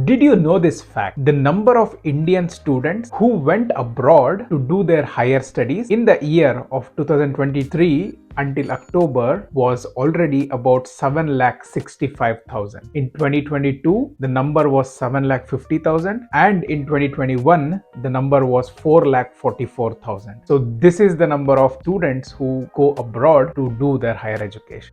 Did you know this fact? The number of Indian students who went abroad to do their higher studies in the year of 2023 until October was already about 7,65,000. In 2022, the number was 7,50,000, and in 2021, the number was 4,44,000. So this is the number of students who go abroad to do their higher education.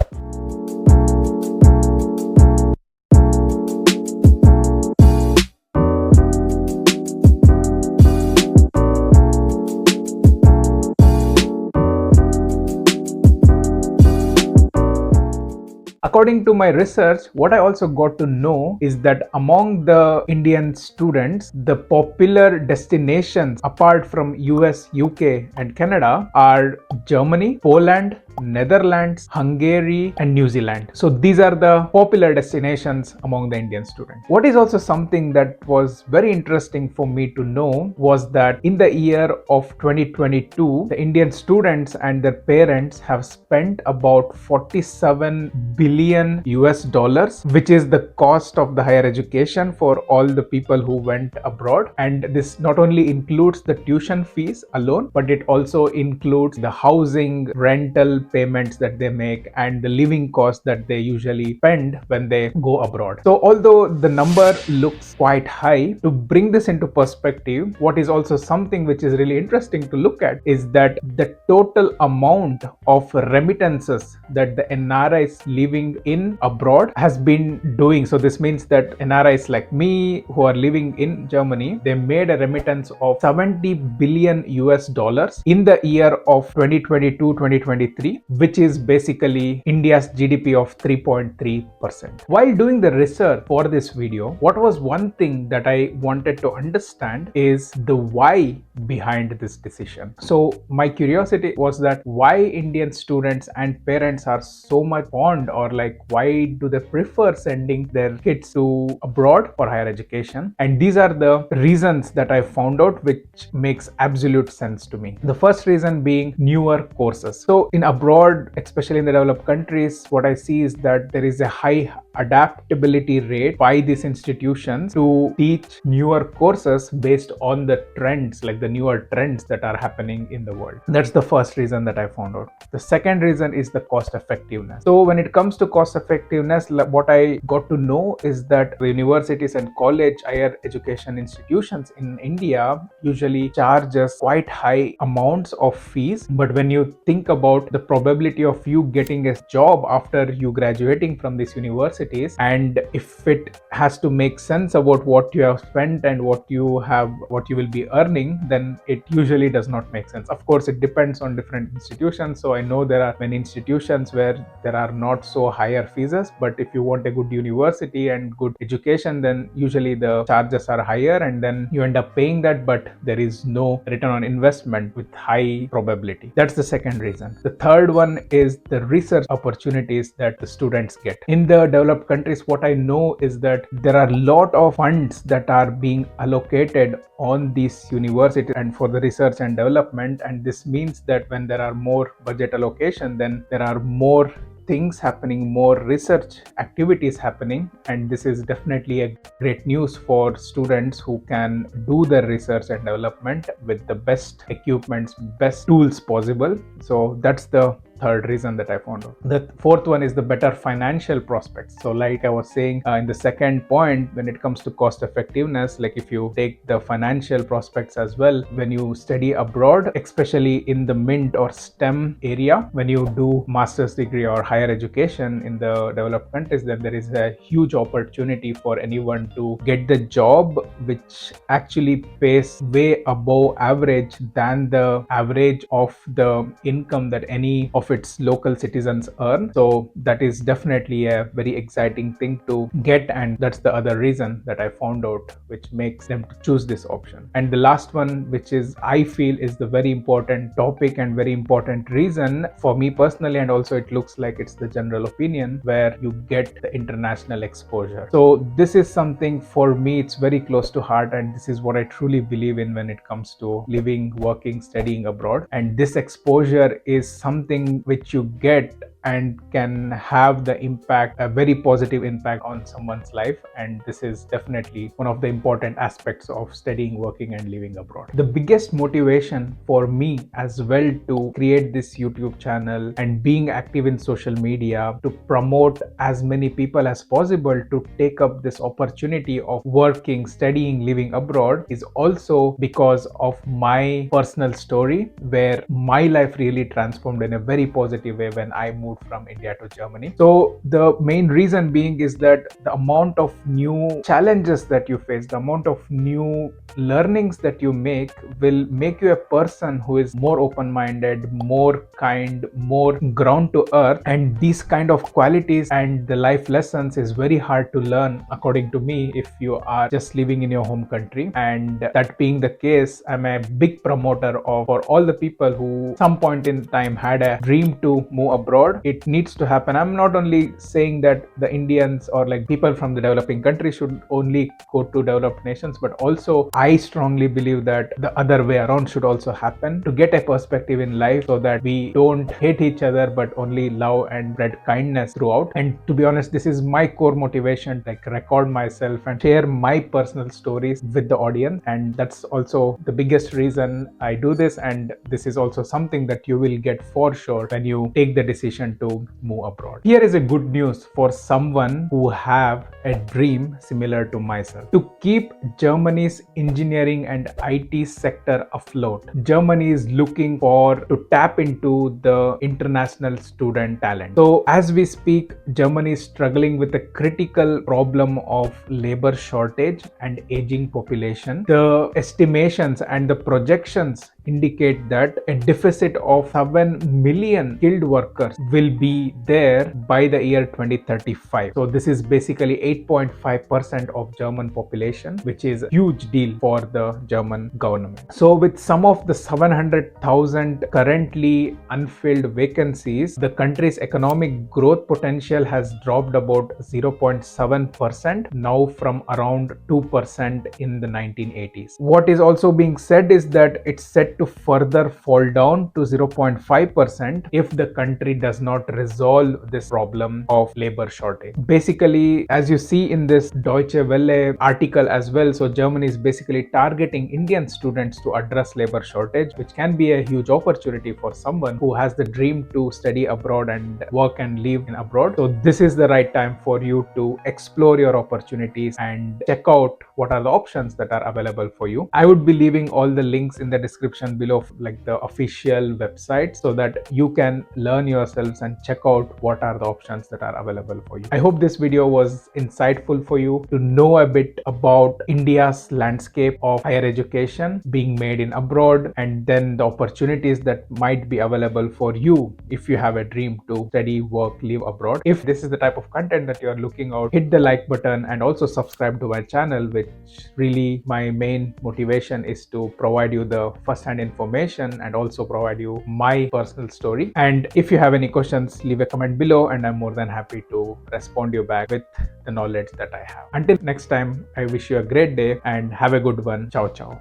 According to my research, what I also got to know is that among the Indian students, the popular destinations apart from US, UK, and Canada are Germany, Poland, Netherlands, Hungary, and New Zealand. So these are the popular destinations among the Indian students. What is also something that was very interesting for me to know was that in the year of 2022, the Indian students and their parents have spent about 47 billion US dollars, which is the cost of the higher education for all the people who went abroad. And this not only includes the tuition fees alone, but it also includes the housing, rental payments that they make, and the living costs that they usually spend when they go abroad. So although the number looks quite high, to bring this into perspective, what is also something which is really interesting to look at is that the total amount of remittances that the NRIs living in abroad has been doing. So this means that NRIs like me who are living in Germany, they made a remittance of 70 billion US dollars in the year of 2022-2023, which is basically India's GDP of 3.3%. While doing the research for this video, what was one thing that I wanted to understand is the why behind this decision. So my curiosity was that why Indian students and parents are so much fond, or like why do they prefer sending their kids to abroad for higher education? And these are the reasons that I found out, which makes absolute sense to me. The first reason being newer courses. So in abroad, especially in the developed countries, what I see is that there is a high adaptability rate by these institutions to teach newer courses based on the trends, like the newer trends that are happening in the world. That's the first reason that I found out. The second reason is the cost effectiveness. So when it comes to cost effectiveness, what I got to know is that the universities and college higher education institutions in India usually charges quite high amounts of fees. But when you think about the probability of you getting a job after you graduating from these universities, and if it has to make sense about what you have spent and what you will be earning, then it usually does not make sense. Of course, it depends on different institutions. So I know there are many institutions where there are not so higher fees, but if you want a good university and good education, then usually the charges are higher, and then you end up paying that, but there is no return on investment with high probability. That's the second reason. The third one is the research opportunities that the students get. In the developed countries, what I know is that there are a lot of funds that are being allocated on these universities and for the research and development, and this means that when there are more budget allocation, then there are more things happening, more research activities happening, and this is definitely a great news for students who can do their research and development with the best equipments, best tools possible. So that's the third reason that I found out. The fourth one is the better financial prospects. So like I was saying in the second point, when it comes to cost effectiveness, like if you take the financial prospects as well, when you study abroad, especially in the MINT or STEM area, when you do master's degree or higher education in the developed countries, then there is a huge opportunity for anyone to get the job which actually pays way above average than the average of the income that any of its local citizens earn. So that is definitely a very exciting thing to get, and that's the other reason that I found out, which makes them to choose this option. And the last one, which is I feel is the very important topic and very important reason for me personally, and also it looks like it's the general opinion, where you get the international exposure. So this is something for me, it's very close to heart, and this is what I truly believe in when it comes to living, working, studying abroad. And this exposure is something which you get and can have the impact, a very positive impact on someone's life. And this is definitely one of the important aspects of studying, working, and living abroad. The biggest motivation for me as well to create this YouTube channel and being active in social media to promote as many people as possible to take up this opportunity of working, studying, living abroad is also because of my personal story, where my life really transformed in a very positive way when I moved from India to Germany. So the main reason being is that the amount of new challenges that you face, the amount of new learnings that you make will make you a person who is more open-minded, more kind, more ground to earth. And these kind of qualities and the life lessons is very hard to learn, according to me, if you are just living in your home country. And that being the case, I'm a big promoter of, for all the people who some point in time had a dream to move abroad, it needs to happen. I'm not only saying that the Indians or like people from the developing countries should only go to developed nations, but also I strongly believe that the other way around should also happen, to get a perspective in life so that we don't hate each other but only love and spread kindness throughout. And to be honest, this is my core motivation, like record myself and share my personal stories with the audience. And that's also the biggest reason I do this. And this is also something that you will get for sure when you take the decision to move abroad. Here is a good news for someone who have a dream similar to myself. To keep Germany's engineering and IT sector afloat, Germany is looking to tap into the international student talent. So as we speak, Germany is struggling with a critical problem of labor shortage and aging population. The estimations and the projections indicate that a deficit of 7 million skilled workers will be there by the year 2035. So this is basically 8.5% of German population, which is a huge deal for the German government. So with some of the 700,000 currently unfilled vacancies, the country's economic growth potential has dropped about 0.7% now from around 2% in the 1980s. What is also being said is that it's set to further fall down to 0.5% if the country does not resolve this problem of labor shortage. Basically, as you see in this Deutsche Welle article as well, so Germany is basically targeting Indian students to address labor shortage, which can be a huge opportunity for someone who has the dream to study abroad and work and live in abroad. So this is the right time for you to explore your opportunities and check out what are the options that are available for you. I would be leaving all the links in the description below, like the official website, so that you can learn yourselves and check out what are the options that are available for you. I hope this video was insightful for you to know a bit about India's landscape of higher education being made in abroad, and then the opportunities that might be available for you if you have a dream to study, work, live abroad. If this is the type of content that you are looking out, hit the like button and also subscribe to my channel, which really my main motivation is to provide you the first-hand information and also provide you my personal story. And if you have any questions, leave a comment below and I'm more than happy to respond you back with the knowledge that I have. Until next time, I wish you a great day and have a good one. Ciao ciao.